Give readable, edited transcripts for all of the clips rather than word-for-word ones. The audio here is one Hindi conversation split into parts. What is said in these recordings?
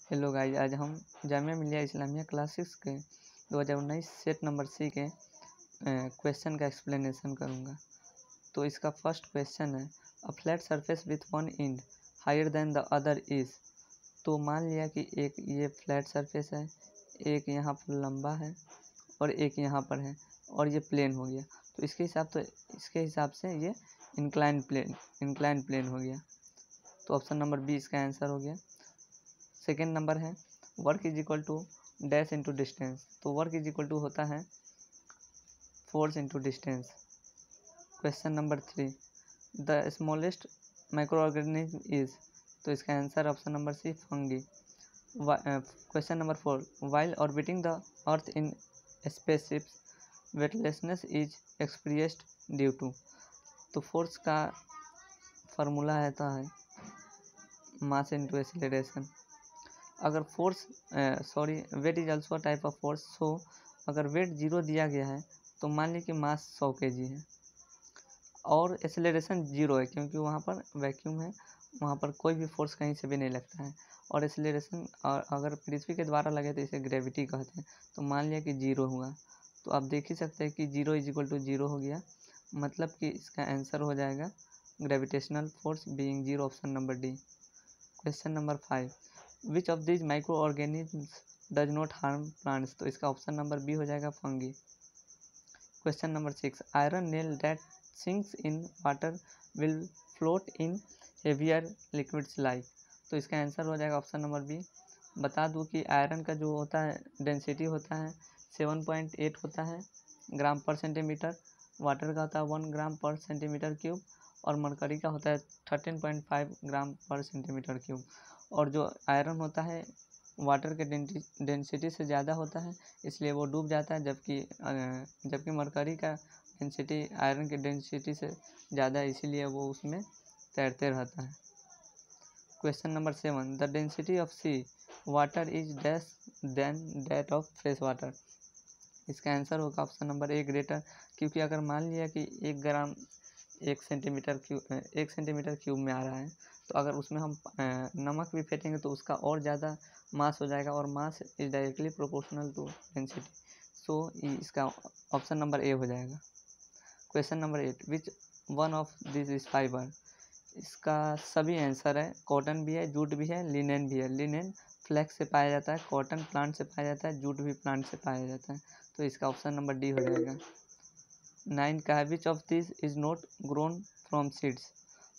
हेलो गाइस, आज हम जामिया मिलिया इस्लामिया क्लास 6 के 2019 सेट नंबर सी के क्वेश्चन का एक्सप्लेनेशन करूंगा। तो इसका फर्स्ट क्वेश्चन है, a flat surface with one end higher than the other is. तो मान लिया कि एक ये फ्लैट सरफेस है, एक यहाँ पर लंबा है और एक यहाँ पर है और ये प्लेन हो गया। तो इसके हिसाब से ये इंक्लाइन प्लेन हो गया। तो ऑप्शन नंबर बी इसका आंसर हो गया। सेकेंड नंबर है, work is equal to dash into distance. तो वर्क इज इक्वल टू होता है force into distance. Question number 3, the smallest microorganism is. तो इसका answer option number C fungi. Question number 4, while orbiting the earth in spaceships weightlessness is expressed due to. तो फोर्स का फार्मूला है मास इंटू एक्सीलरेशन। अगर wait is also type of force. So अगर वेट 0 दिया गया है तो मान ली कि मास 100 kg है और एक्सेलरेशन 0 है, क्योंकि वहाँ पर वैक्यूम है, वहाँ पर कोई भी फोर्स कहीं से भी नहीं लगता है। और एक्सेलरेशन अगर पृथ्वी के द्वारा लगे तो इसे ग्रेविटी कहते हैं। तो मान लिया कि 0 हुआ, तो आप देख ही सकते हैं कि 0 इज इक्वल टू 0 हो गया, मतलब कि इसका आंसर हो जाएगा gravitational force being 0, option number D. Question number 5, which of these micro organisms does not harm plants. तो इसका ऑप्शन नंबर बी हो जाएगा fungi. Question number 6, iron nail that sinks in water will float in heavier liquids like. तो इसका आंसर हो जाएगा ऑप्शन नंबर बी। बता दूं कि आयरन का जो होता है डेंसिटी होता है 7.8 होता है ग्राम पर सेंटीमीटर, वाटर का होता है 1 ग्राम पर सेंटीमीटर क्यूब और मरकरी का होता है 13.5 ग्राम पर सेंटीमीटर क्यूब। और जो आयरन होता है वाटर के डेंसिटी से ज़्यादा होता है, इसलिए वो डूब जाता है, जबकि मरकरी का डेंसिटी आयरन की डेंसिटी से ज़्यादा है, इसीलिए वो उसमें तैरते रहता है। Question number 7, the density of sea water is dash than that of fresh water. इसका आंसर होगा ऑप्शन नंबर ए ग्रेटर, क्योंकि अगर मान लिया कि 1 ग्राम 1 सेंटीमीटर क्यूब में आ रहा है, तो अगर उसमें हम नमक भी फेंटेंगे तो उसका और ज़्यादा मास हो जाएगा, और mass is directly proportional to density. So इसका ऑप्शन नंबर ए हो जाएगा। Question number 8, which one of this is fibre. इसका सभी आंसर है, कॉटन भी है, जूट भी है, लिनेन भी है। लिनेन फ्लैक्स से पाया जाता है, कॉटन प्लांट से पाया जाता है, जूट भी प्लांट से पाया जाता है। तो इसका ऑप्शन नंबर डी हो जाएगा। 9 का है, which of this is not grown from seeds.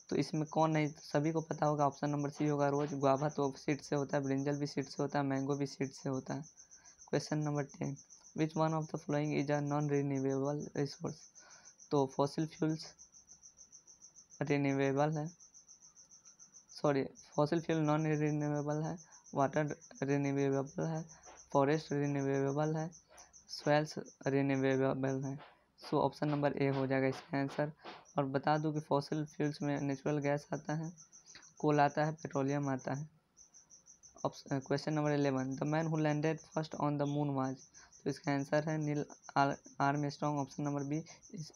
तो इसमें कौन नहीं, सभी को पता होगा, ऑप्शन नंबर सी होगा रोज। गुआवा तो सीड से होता है, ब्रिंजल भी सीड से होता है, मैंगो भी सीड से होता है। Question number 10, which one of the following is a non renewable resource. तो फॉसिल फ्यूल्स रिन्यूएबल है, फॉसिल फ्यूल नॉन रिन्यूएबल है, वाटर रिन्यूएबल है, फॉरेस्ट रिन्यूएबल है, सॉइल्स रिन्यूएबल है। सो ऑप्शन नंबर ए हो जाएगा इसका आंसर। और बता दूं कि फॉसिल फ्यूल्स में नेचुरल गैस आता है, कोल आता है, पेट्रोलियम आता है। Question number 11, the man who landed first on the moon was. तो इसका आंसर है Neil Armstrong, option number B.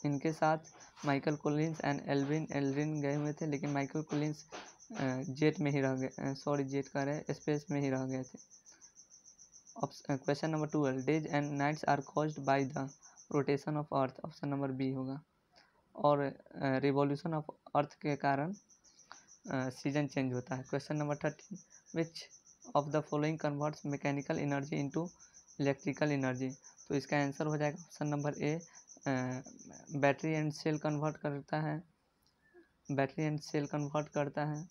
इनके साथ Michael Collins and Alvin Aldrin गए हुए थे, लेकिन माइकल कोलिंस जेट में ही रह गए, जेट का रहे स्पेस में ही रह गए थे। Question number 12, days and nights are caused by the rotation of earth. Option number B होगा। और रिवॉल्यूशन ऑफ अर्थ के कारण सीजन चेंज होता है। Question number 13, which of the following converts mechanical energy into electrical energy. तो इसका आंसर हो जाएगा option number A, battery and cell convert करता है, बैटरी एंड सेल कन्वर्ट करता है।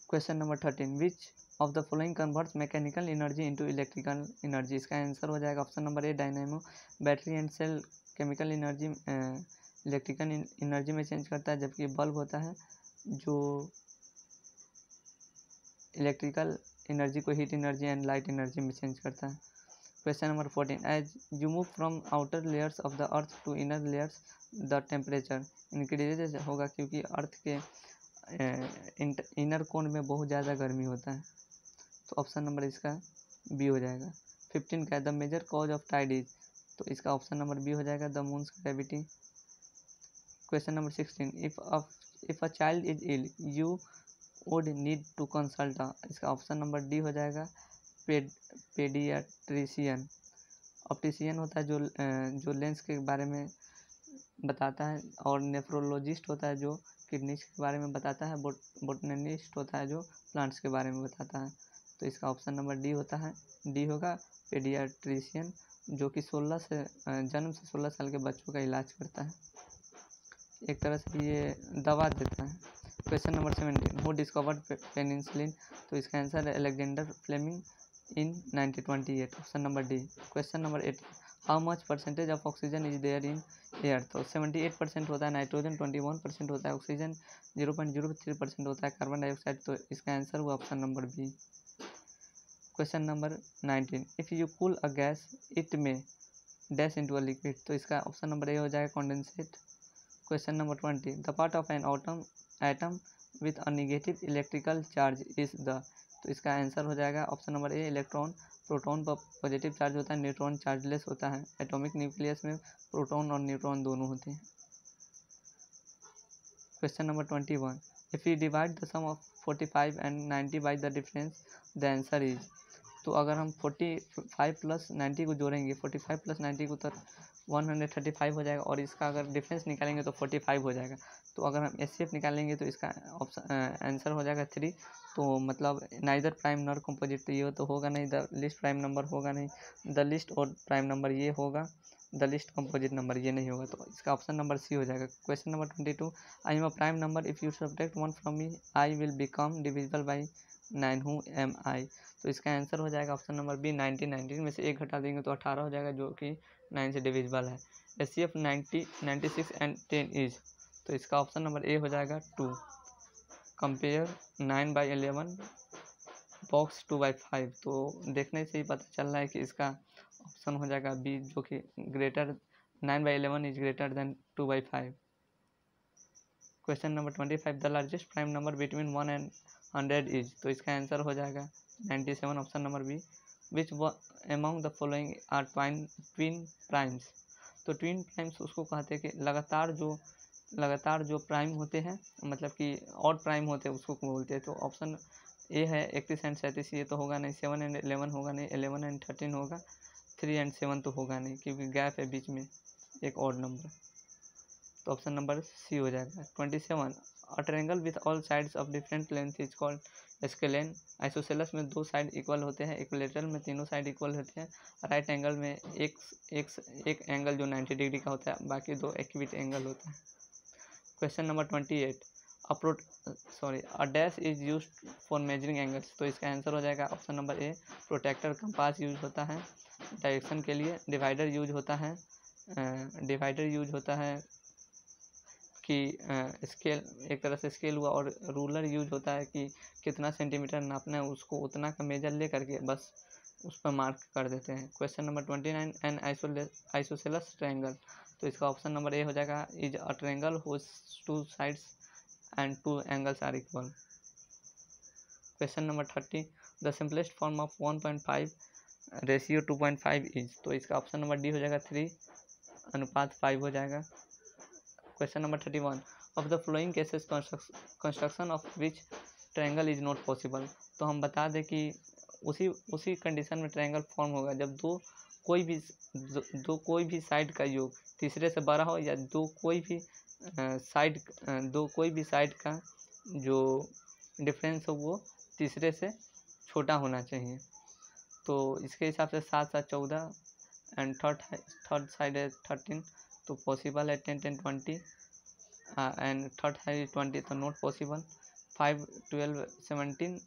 Question number 13, which of the following converts mechanical energy into electrical energy. इसका आंसर हो जाएगा option number A dynamo. Battery and cell chemical energy electrical energy में चेंज करता है, जबकि बल्ब होता है जो इलेक्ट्रिकल एनर्जी को heat energy and light energy में चेंज करता है। Question number 14, as you move from outer layers of the earth to inner layers the temperature increases होगा, क्योंकि अर्थ के इनर कोन में बहुत ज़्यादा गर्मी होता है। तो ऑप्शन नंबर इसका बी हो जाएगा। 15 का, the major cause of tide is. तो इसका ऑप्शन नंबर बी हो जाएगा the moon's gravity. Question number 16, if a child is ill you would need to consult, इसका ऑप्शन नंबर डी हो जाएगा पेडियाट्रिशियन। ऑप्टिशियन होता है जो लेंस के बारे में बताता है, और नेफ्रोलॉजिस्ट होता है जो किडनीज के बारे में बताता है, बोटनिस्ट होता है जो प्लांट्स के बारे में बताता है। तो इसका ऑप्शन नंबर डी होता है, डी होगा पेडियाट्रिशियन, जो कि जन्म से 16 साल के बच्चों का इलाज करता है, एक तरह से ये दवा देता है। Question number 17, who discovered penicillin, तो इसका आंसर है Alexander Fleming in 1928, option number D. Question number 18, how much percentage of oxygen is there in air, तो 78% होता है नाइट्रोजन, 21% होता है ऑक्सीजन, 0.03% होता है कार्बन डाइऑक्साइड, तो इसका आंसर हुआ option number B. Question number 19, if you cool a gas it में डैश इंटू अ लिक्विड, तो इसका ऑप्शन नंबर ए हो जाएगा condensate. Question number 20, the part of an atom with a negative electrical charge is the, तो इसका आंसर हो जाएगा option number A electron. Proton पर पॉजिटिव चार्ज होता है, न्यूट्रॉन चार्जलेस होता है। एटॉमिक न्यूक्लियस में प्रोटॉन और न्यूट्रॉन दोनों होते हैं। Question number 21, if you divide the sum of 45 and 90 by the difference the answer is, तो अगर हम 45 प्लस 90 को जोड़ेंगे, 45 प्लस 90 को तो 135 हो जाएगा, और इसका अगर डिफरेंस निकालेंगे तो 45 हो जाएगा। तो अगर हम एचसीएफ निकालेंगे तो इसका ऑप्शन आंसर हो जाएगा 3, तो मतलब नाइदर प्राइम नॉर कंपोजिट, तो ये तो होगा नहीं, द लिस्ट प्राइम नंबर होगा नहीं, द लिस्ट और प्राइम नंबर ये होगा, द लिस्ट कंपोजिट नंबर ये नहीं होगा, तो इसका ऑप्शन नंबर सी हो जाएगा। Question number 22, I am a prime number, if you subtract 1 from me I will become divisible by 9, who am I, तो इसका आंसर हो जाएगा ऑप्शन नंबर बी 19 में से 1 घटा देंगे तो 18 हो जाएगा, जो कि 9 से डिविजिबल है। एचसीएफ 90, 96 एंड 10 इज, तो इसका ऑप्शन नंबर ए हो जाएगा 2। कंपेयर 9/11 बॉक्स 2/5, तो देखने से ही पता चल रहा है कि इसका ऑप्शन हो जाएगा बी, जो कि 9/11 is greater than 2/5। Question number 25, the largest prime number between 1 and 100 is, तो इसका आंसर हो जाएगा 97, option number B. Which among the following are twin primes, तो ट्विन प्राइम्स उसको कहते हैं कि लगातार जो प्राइम होते हैं, मतलब कि ऑड प्राइम होते हैं, उसको बोलते हैं। तो ऑप्शन ए है 31 एंड 37, ये तो होगा नहीं। 7 एंड 11 होगा नहीं। 11 एंड 13 होगा। 3 एंड 7 तो होगा नहीं, क्योंकि गैप है बीच में एक ऑड नंबर, तो ऑप्शन नंबर सी हो जाएगा। 27, a triangle with all sides of different length is called scalene. Isosceles में 2 साइड इक्वल होते हैं, इक्विलेटरल में तीनों साइड इक्वल होते हैं, राइट एंगल में एक एंगल जो 90 डिग्री का होता है, बाकी 2 एक्यूबिट एंगल होता है। Question number 28, a dash is used for measuring angles, तो इसका आंसर हो जाएगा option number A protractor. Compass use होता है डायरेक्शन के लिए। डिवाइडर यूज होता है कि स्केल, एक तरह से स्केल हुआ, और रूलर यूज होता है कि कितना सेंटीमीटर नापना है, उसको उतना का मेजर ले करके बस उस पर मार्क कर देते हैं। Question number 29, an isosceles triangle, तो इसका ऑप्शन नंबर ए हो जाएगा is a triangle whose 2 sides and 2 angles are equal. Question number 30, the simplest form of 1.5 ratio 2.5 is, तो इसका ऑप्शन नंबर डी हो जाएगा 3:5 हो जाएगा। Question number 31, of the flowing cases construction of which triangle is not possible, तो हम बता दें कि उसी कंडीशन में ट्रायंगल फॉर्म होगा जब कोई भी साइड का योग तीसरे से बड़ा हो, या कोई भी साइड का जो डिफरेंस हो वो तीसरे से छोटा होना चाहिए। तो इसके हिसाब से 7 7 14 एंड थर्ड साइड है 13, तो पॉसिबल है 10 10 20 एंड थर्ड साइड 20, तो नॉट पॉसिबल। 5 12 17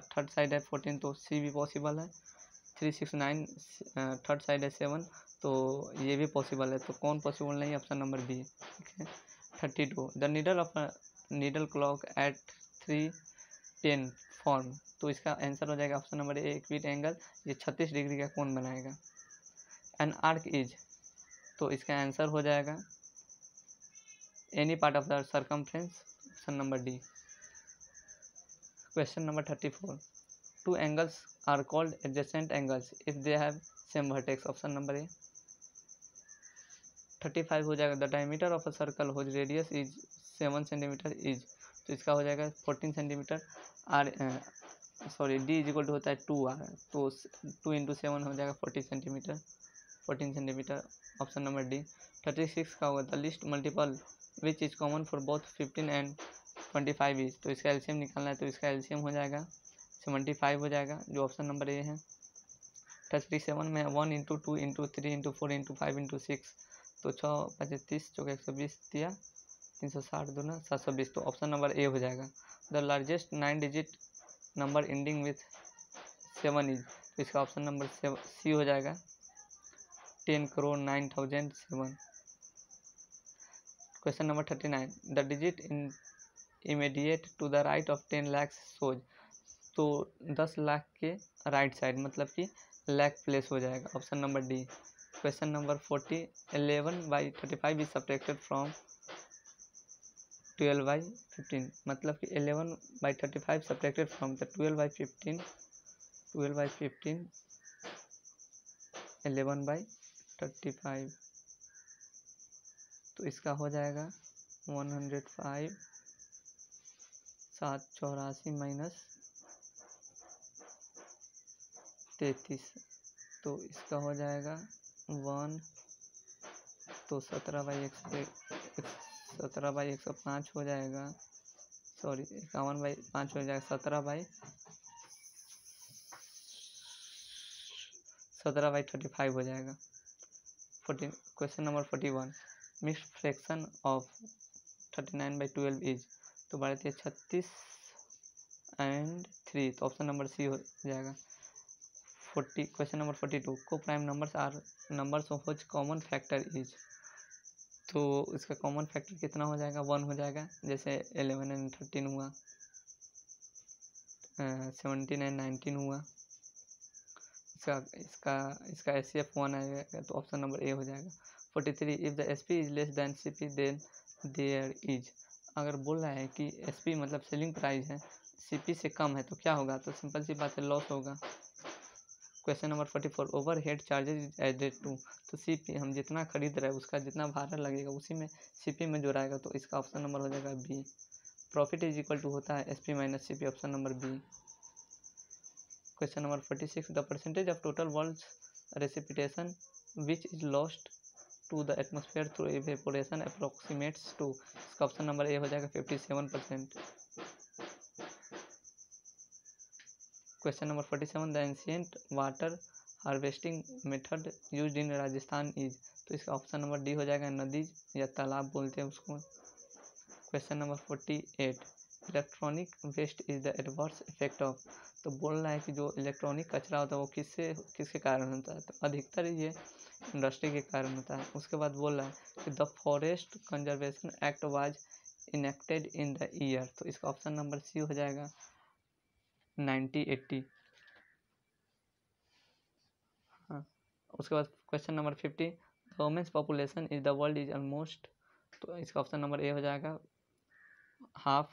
थर्ड साइड है 14, तो सी भी पॉसिबल है। 3 6 9 थर्ड साइड है 7, तो ये भी पॉसिबल है। तो कौन पॉसिबल नहीं, ऑप्शन नंबर बी। ठीक है। 32, the needle of needle clock at 3:10 form, तो इसका आंसर हो जाएगा option number A acute angle, ये 36 डिग्री का कोण बनाएगा। एन आर्क इज, तो इसका आंसर हो जाएगा any part of the circumference, option number D. Question number 34, 2 angles are called adjacent angles if they have same vertex, option number A. 35 हो जाएगा, the diameter of a circle whose radius is 7 centimetre is, तो इसका हो जाएगा 14 centimetre. D is equal to होता है 2r, तो 2 × 7 हो जाएगा 14 सेंटीमीटर, ऑप्शन नंबर डी। 36 का होगा, the list multiple which is common for both 15 and 25 is, तो इसका एलसीएम निकालना है, तो इसका एलसीएम हो जाएगा 75 हो जाएगा, जो ऑप्शन नंबर ए है। 37 में 1 × 2 × 3 × 4 × 5 × 6, तो 6 × 5 = 30, 4 × 120 दिया, 360 दूना 720, तो ऑप्शन नंबर ए हो जाएगा। The largest 9 digit number ending with 7 is, तो इसका ऑप्शन नंबर सी हो जाएगा, 10,09,007। Question number 39, the digit in immediate to the right of 10 lakh shows, तो 10 लाख के राइट साइड मतलब कि लाख प्लेस हो जाएगा, option number D. Question number 40, 11/35 is subtracted from 12/15, मतलब कि 11/35 सब्ट्रैक्टेड फ्रॉम द 12/15 11/35, तो इसका हो जाएगा 105, 784 माइनस 33, तो इसका हो जाएगा 1, तो 17/105 हो जाएगा, 51/5 हो जाएगा, 17/35 हो जाएगा। Question number 41, mixed fraction of 39/12 is, तो बढ़ते 36 एंड 3, तो ऑप्शन नंबर सी हो जाएगा। Question number 42, coprime numbers are numbers of which common factor is, तो इसका कॉमन फैक्टर कितना हो जाएगा, 1 हो जाएगा, जैसे 11 एंड 13 हुआ, 17 एंड 19 हुआ, इसका SCF 1 आएगा, तो ऑप्शन नंबर ए हो जाएगा। 43, if the SP is less than CP then there is, अगर बोल रहा है कि SP मतलब सेलिंग प्राइस है, CP से कम है, तो क्या होगा, तो सिंपल सी बात है, लॉस होगा। Question number 44, overhead charges is added to, तो CP हम जितना खरीद रहे हैं उसका जितना भाड़ा लगेगा उसी में CP में जोड़ाएगा, तो इसका ऑप्शन नंबर हो जाएगा B. Profit is equal to होता है SP minus CP, option number B. Question number 46, the percentage of total world's precipitation which is lost to the atmosphere through evaporation approximates to, इसका ऑप्शन नंबर ए हो जाएगा 57%। Question number 47, the ancient water harvesting method used in Rajasthan is, तो इसका ऑप्शन नंबर डी हो जाएगा, नदी या तालाब बोलते हैं उसको। Question number 48, electronic waste is the adverse effect of, तो बोल रहा है कि जो इलेक्ट्रॉनिक कचरा होता है वो किसके कारण होता है, तो अधिकतर ये इंडस्ट्री के कारण होता है। उसके बाद बोल रहा है कि the forest conservation act was enacted in the year, तो इसका ऑप्शन नंबर सी हो जाएगा 1980। हाँ, उसके बाद question number 50, the women's population is the world is almost, तो इसका ऑप्शन नंबर ए हो जाएगा हाफ,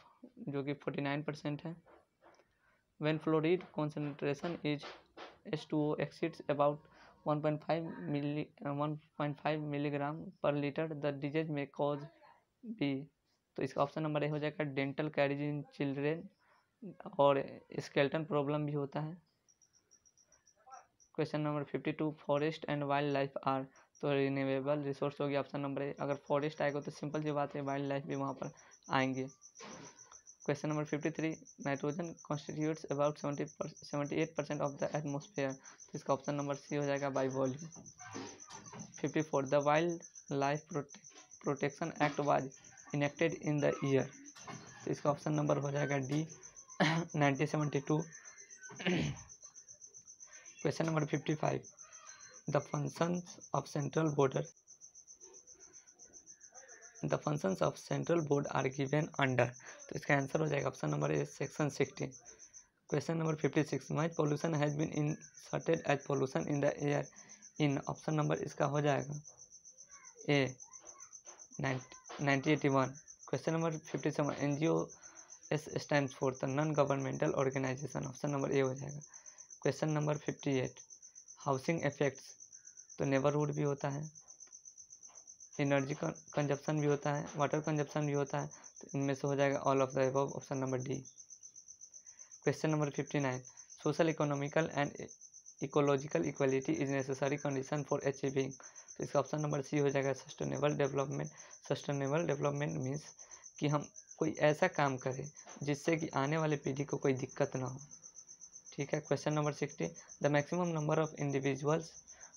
जो कि 49% है। When fluoride concentration is H2O exceeds about 1.5 milligram per litre, the disease may cause B, तो इसका ऑप्शन नंबर ए हो जाएगा डेंटल कैरीज इन चिल्ड्रेन, और स्केलेटन प्रॉब्लम भी होता है। Question number 52, forest and wildlife are, तो रिन्यूएबल रिसोर्स हो गया, ऑप्शन नंबर ए। अगर फॉरेस्ट आएगा तो सिंपल सी बात है, वाइल्ड लाइफ भी वहाँ पर आएंगे। Question number 53, nitrogen constitutes about 78% of the atmosphere, तो इसका ऑप्शन नंबर सी हो जाएगा by volume. 54, the wildlife protection act was enacted in the year, तो इसका ऑप्शन नंबर हो जाएगा D 1972। Question number 55, the functions of central board are given under, तो इसका आंसर हो जाएगा option number A section 16। Question number 56, noise pollution has been inserted as pollution in the air in, option number इसका हो जाएगा A 1981। Question number 57, NGOs stand for the non governmental organisation, option number A हो जाएगा। क्वेश्चन नंबर 58, हाउसिंग इफेक्ट्स, तो नेबरहुड भी होता है, एनर्जी कंजप्शन भी होता है, वाटर कंजप्शन भी होता है, तो इनमें से हो जाएगा all of the above, option number D. Question number 59, social economical and ecological equality is necessary condition for achieving, तो इसका ऑप्शन नंबर सी हो जाएगा sustainable development. Sustainable development means कि हम कोई ऐसा काम करें जिससे कि आने वाले पीढ़ी को कोई दिक्कत ना हो। ठीक है। Question number 60, the maximum number of individuals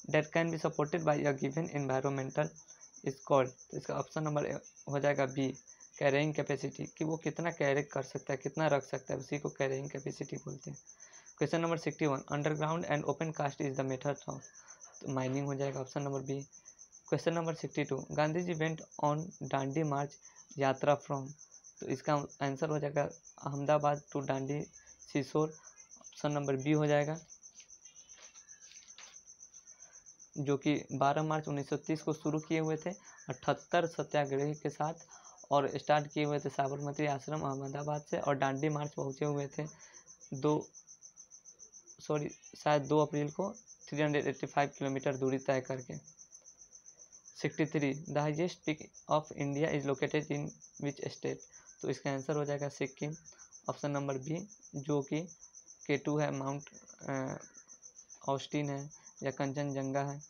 date can be supported by a given environmental is called, तो इसका ऑप्शन नंबर हो जाएगा बी, कैरिंग कैपेसिटी, कि वो कितना कैरी कर सकता है, कितना रख सकता है, उसी को कैरिंग कैपेसिटी बोलते हैं। Question number 61, underground and open cast is the method of, तो माइनिंग हो जाएगा, option number B. Question number 62, Gandhi ji went on Dandi march yatra from, तो इसका आंसर हो जाएगा Ahmedabad to Dandi seashore, option number B हो जाएगा, जो कि 12 मार्च 1930 को शुरू किए हुए थे 78 सत्याग्रही के साथ, और स्टार्ट किए हुए थे साबरमती आश्रम अहमदाबाद से, और डांडी मार्च पहुंचे हुए थे शायद 2 अप्रैल को 385 किलोमीटर दूरी तय करके। 63, the highest peak of India is located in which state, तो इसका आंसर हो जाएगा सिक्किम, ऑप्शन नंबर बी, जो कि K2 है, माउंट ऑस्टिन है या कंचनजंगा है,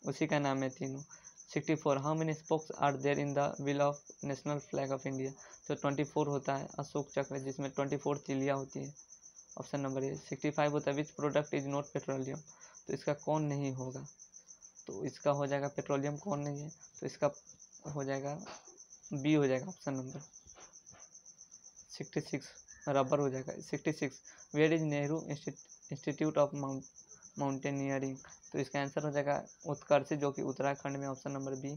उसी का नाम है तीनों। 64, how many spokes are there in the wheel of national flag of India, तो 24 होता है अशोक चक्र, जिसमें 24 तीलियाँ होती है, ऑप्शन नंबर ए। 65 होता है which product is not petroleum, तो इसका कौन नहीं होगा, तो इसका हो जाएगा पेट्रोलियम कौन नहीं है, तो इसका हो जाएगा बी हो जाएगा, ऑप्शन नंबर। 66 रबर हो जाएगा। 66, where is Nehru institute of mountaineering, तो इसका आंसर हो जाएगा उत्कर्ष, जो कि उत्तराखंड में, option number B.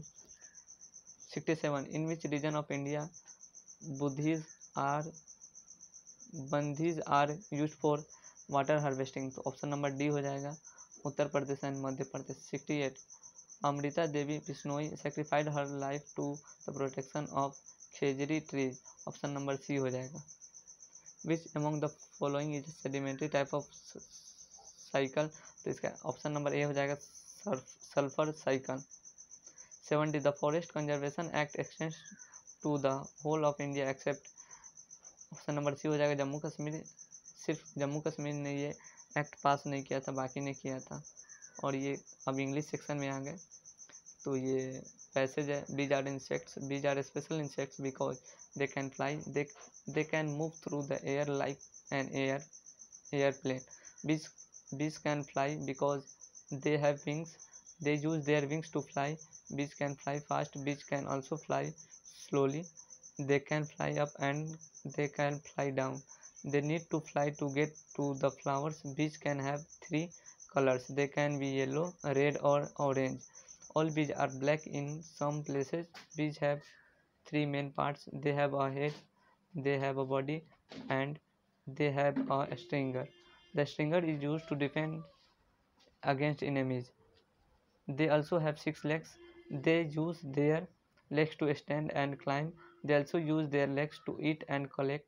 67, in which region of India bandhis are used for water harvesting, तो ऑप्शन नंबर डी हो जाएगा, Uttar Pradesh and Madhya Pradesh. 68, Amrita Devi Bishnoi sacrificed her life to the protection of Khejri trees, option number C हो जाएगा। Which among the following is sedimentary type of cycle, तो इसका ऑप्शन नंबर ए हो जाएगा sulphur cycle. 70, the forest conservation act extends to the whole of India except, option number C हो जाएगा जम्मू कश्मीर, सिर्फ जम्मू कश्मीर ने ये एक्ट पास नहीं किया था, बाकी ने किया था, और ये अब इंग्लिश सेक्शन में आ गए। तो ये पैसेज है, bees are special insects because they can fly, they can move through the air like an airplane, bees can fly because they have wings, they use their wings to fly, bees can fly fast, bees can also fly slowly, they can fly up and they can fly down, they need to fly to get to the flowers, bees can have 3 colors, they can be yellow, red or orange, all bees are black in some places, bees have 3 main parts, they have a head, they have a body, and they have a stinger. The stinger is used to defend against enemies. They also have 6 legs. They use their legs to stand and climb. They also use their legs to eat and collect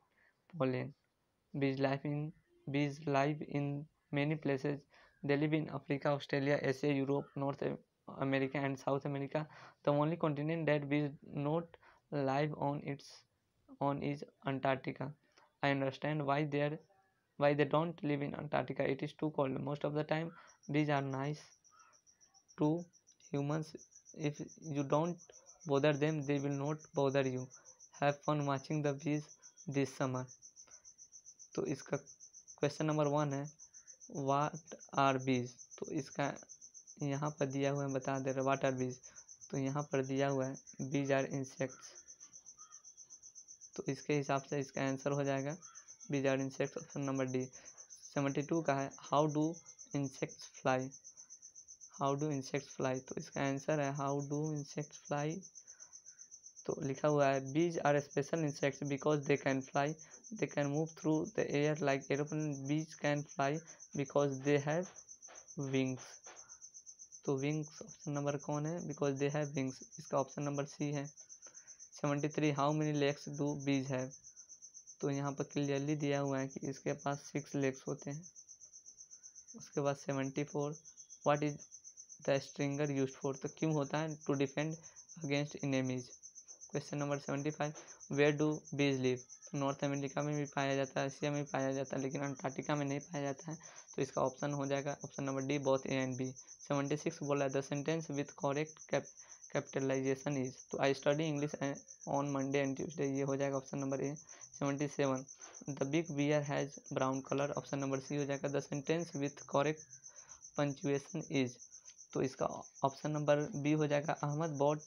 pollen. Bees live in many places. They live in Africa, Australia, Asia, Europe, North America, and South America. The only continent that bees not live on is Antarctica. I understand why they don't live in Antarctica. It is too cold. Most of the time, bees are nice to humans. If you don't bother them, they will not bother you. Have fun watching the bees this summer. तो इसका क्वेश्चन नंबर 1 है व्हाट आर बीज, तो इसका यहाँ पर दिया हुआ है, बता दे रहे व्हाट आर बीज, तो यहाँ पर दिया हुआ है बीज आर इंसेक्ट्स, तो इसके हिसाब से इसका आंसर हो जाएगा bees are insects, option number D. 72 का है हाउ डू इंसेक्ट्स फ्लाई, तो इसका आंसर है हाउ डू इंसेक्ट्स फ्लाई, तो लिखा हुआ है bees are special insects because they can fly, they can move through the air like aeroplane, bees can fly because they have wings, तो विंग्स ऑप्शन नंबर कौन है, बिकॉज दे हैव विंग्स, इसका ऑप्शन नंबर सी है। 73 how many legs do bees have, तो यहाँ पर क्लियरली दिया हुआ है कि इसके पास 6 लेग्स होते हैं। उसके बाद 74 what is the stinger use for, तो क्यों होता है, to defend against enemies. Question number 75, where do bees live, North America में भी पाया जाता है, एशिया में भी पाया जाता है, लेकिन अंटार्कटिका में नहीं पाया जाता है, तो इसका ऑप्शन हो जाएगा option number D, both A and B. 76 बोला है the sentence with correct capitalisation is, तो I study English on Monday and Tuesday, ये हो जाएगा option number A. 77 the big bear has brown colour, option number C हो जाएगा the sentence with correct punctuation is, तो इसका ऑप्शन नंबर बी हो जाएगा Ahmad bought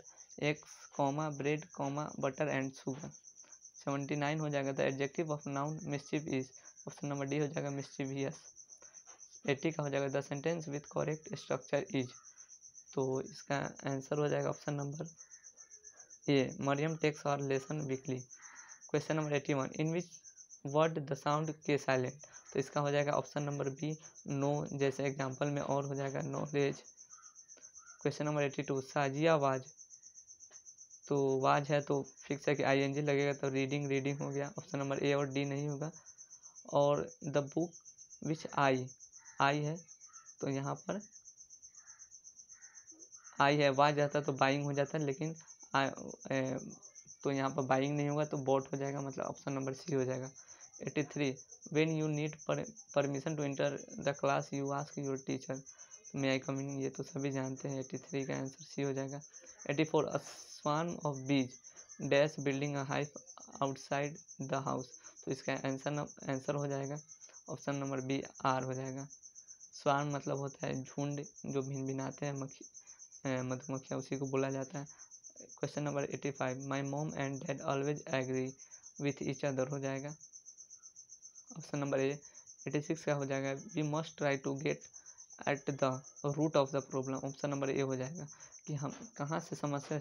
eggs comma bread comma butter and sugar. 79 हो जाएगा the adjective of noun mischief is, option number D हो जाएगा मिस्चिवियस। 80 का हो जाएगा the sentence with correct structure is, तो इसका आंसर हो जाएगा option number A, Mariyam takes और lesson weekly. Question number 81 in which word the sound K silent, तो इसका हो जाएगा ऑप्शन नंबर बी, नो, जैसे एग्जाम्पल में और हो जाएगा knowledge. Question number 82 Sajiya was, तो वाज है तो फिक्स है कि आईएनजी लगेगा, तो रीडिंग रीडिंग हो गया, ऑप्शन नंबर ए और डी नहीं होगा। और द बुक विच आई है, तो यहाँ पर आई है, वाज जाता तो बाइंग हो जाता है, लेकिन तो यहाँ पर बाइंग नहीं होगा, तो बॉट हो जाएगा, मतलब ऑप्शन नंबर सी हो जाएगा। 83 when you need permission to enter the class you ask your teacher, may I come in, ये तो सभी जानते हैं, 83 का आंसर सी हो जाएगा। 84 अ स्वार्म ऑफ बीज dash building a hive outside the house, तो इसका आंसर हो जाएगा ऑप्शन नंबर बी, आर हो जाएगा। स्वार्म मतलब होता है झुंड, जो भिनभिनाते हैं मधुमक्खियाँ, उसी को बोला जाता है। Question number 85 my mom and dad always agree with each other हो जाएगा, ऑप्शन नंबर ए। 86 का हो जाएगा we must try to get at the root of the problem, option number A हो जाएगा कि हम कहाँ से समस्या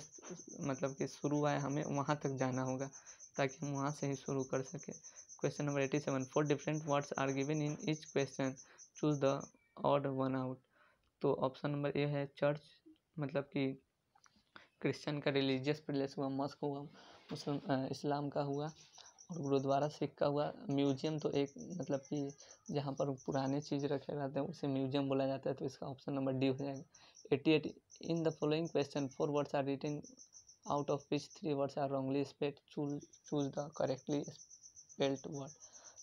मतलब कि शुरू है, हमें वहाँ तक जाना होगा ताकि हम वहाँ से ही शुरू कर सकें। Question number 87 4 different words are given in each question, choose the odd one out, तो ऑप्शन नंबर ए है चर्च, मतलब कि क्रिश्चियन का रिलीजियस प्लेस हुआ, मस्क हुआ इस्लाम का हुआ, और गुरुद्वारा सिख का हुआ। म्यूजियम तो एक मतलब कि जहाँ पर पुराने चीज़ रखे रहते हैं उसे म्यूजियम बोला जाता है, तो इसका ऑप्शन नंबर डी हो जाएगा। 88 in the following question 4 words are written out of which 3 words are wrongly spelled, choose the correctly spelled word,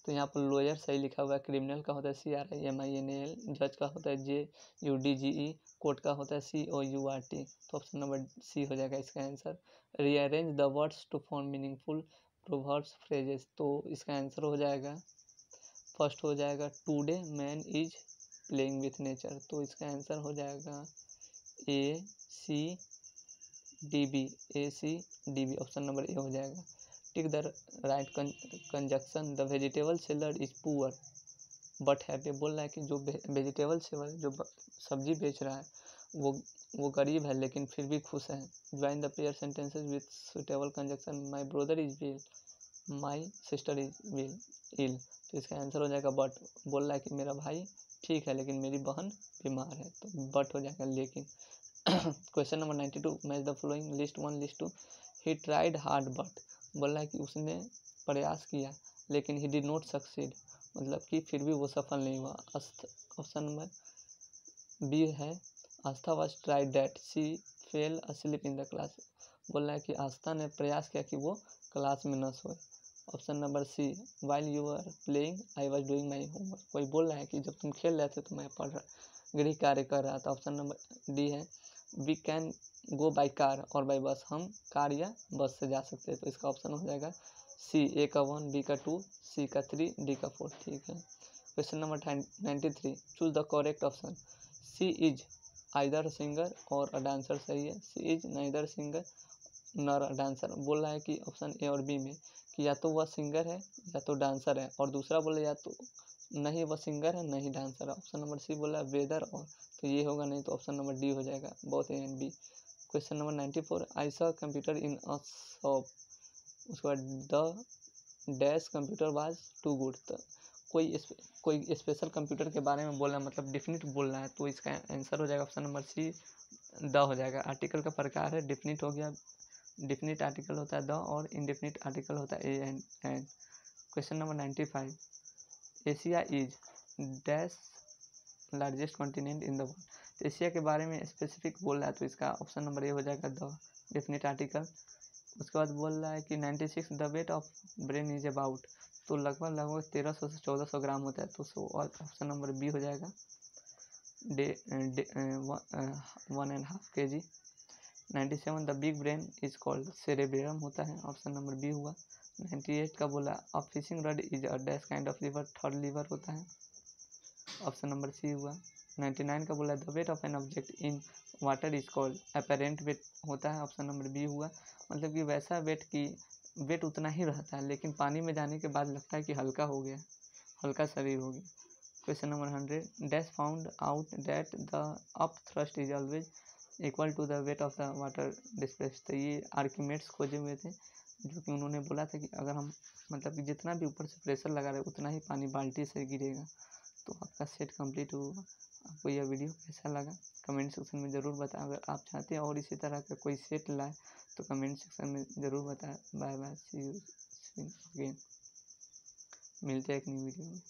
तो यहाँ पर लॉयर सही लिखा हुआ है, क्रिमिनल का होता है CRIMINAL, जज का होता है JUDGE, कोर्ट का होता है COURT, तो ऑप्शन नंबर सी हो जाएगा इसका answer. Rearrange the words to form meaningful proverbs phrases, तो इसका आंसर हो जाएगा फर्स्ट हो जाएगा today man is playing with nature, तो इसका आंसर हो जाएगा ACDB, ऑप्शन नंबर ए हो जाएगा। Tick the right conjunction the vegetable seller is poor but happy, बोल रहा है कि जो वेजिटेबल सेलर जो सब्जी बेच रहा है वो गरीब है लेकिन फिर भी खुश है। Join the pair sentences with suitable conjunction, my brother is well, my sister is well ill, तो इसका आंसर हो जाएगा बट, बोल रहा है कि मेरा भाई ठीक है लेकिन मेरी बहन बीमार है, तो बट हो जाएगा लेकिन। Question number 92 match the following list 1 list 2, he tried hard but, बोल रहा है कि उसने प्रयास किया लेकिन ही डिड नॉट सक्सीड, मतलब कि फिर भी वो सफल नहीं हुआ। ऑप्शन नंबर बी है Astha was tired that she fell asleep in the class, बोल रहा है कि आस्था ने प्रयास किया कि वो क्लास में न सोए। Option number C while you are playing I was doing my homework, कोई बोल रहा है कि जब तुम खेल रहे थे तो मैं गृह कार्य कर रहा था। ऑप्शन नंबर डी है we can go by car और बाई बस, हम कार या बस से जा सकते हैं, तो इसका ऑप्शन हो जाएगा सी, ए का 1, बी का 2, सी का 3, डी का 4, ठीक है। Question number 93 choose the correct option, C is either singer और अ डांसर, सही है, सी इज नाइदर सिंगर नर अ डांसर, बोल रहा है कि ऑप्शन ए और बी में कि या तो वह सिंगर है या तो डांसर है, और दूसरा बोले या तो नहीं वह सिंगर है नहीं डांसर है। ऑप्शन नंबर सी बोला वेदर और, तो ये होगा नहीं, तो ऑप्शन नंबर डी हो जाएगा both A and B. Question number 94 I saw computer in a shop, उसके बाद the dash computer was too good, तो कोई स्पेशल कंप्यूटर के बारे में बोल रहा है, मतलब डिफिनिट बोल रहा है, तो इसका आंसर हो जाएगा ऑप्शन नंबर सी, द हो जाएगा। आर्टिकल का प्रकार है डिफिनिट हो गया, डिफिनिट आर्टिकल होता है द और इनडिफिनिट आर्टिकल होता है A and. Question number 95 Asia is dash largest continent in the world, तो एशिया के बारे में स्पेसिफिक बोल रहा है, तो इसका ऑप्शन नंबर ए हो जाएगा द डेफिनेट आर्टिकल। उसके बाद बोल रहा है कि 96 the weight of brain is about, तो लगभग 1300 से 1400 ग्राम होता है, तो ऑप्शन नंबर बी हो जाएगा 1.5 kg। 97 the big brain is called cerebrum होता है, ऑप्शन नंबर बी हुआ। 98 का बोला a fishing rod is a dash kind of lever, third lever होता है, ऑप्शन नंबर सी हुआ। 99 का बोला the weight of an object in water is called apparent weight होता है, ऑप्शन नंबर बी हुआ। मतलब कि वैसा वेट उतना ही रहता है, लेकिन पानी में जाने के बाद लगता है कि हल्का हो गया, हल्का शरीर हो गया। Question number 100 dash found out that the up thrust is always equal to the weight of the water displaced, तो ये आर्किमेड्स खोजे हुए थे, जो कि उन्होंने बोला था कि अगर हम मतलब कि जितना भी ऊपर से प्रेशर लगा रहे उतना ही पानी बाल्टी से गिरेगा। तो आपका सेट कंप्लीट हुआ। आपको यह वीडियो कैसा लगा कमेंट सेक्शन में ज़रूर बताएं। अगर आप चाहते हैं और इसी तरह का कोई सेट लाए तो कमेंट सेक्शन में ज़रूर बताएं। Bye bye, see you again, मिलते हैं एक नई वीडियो में।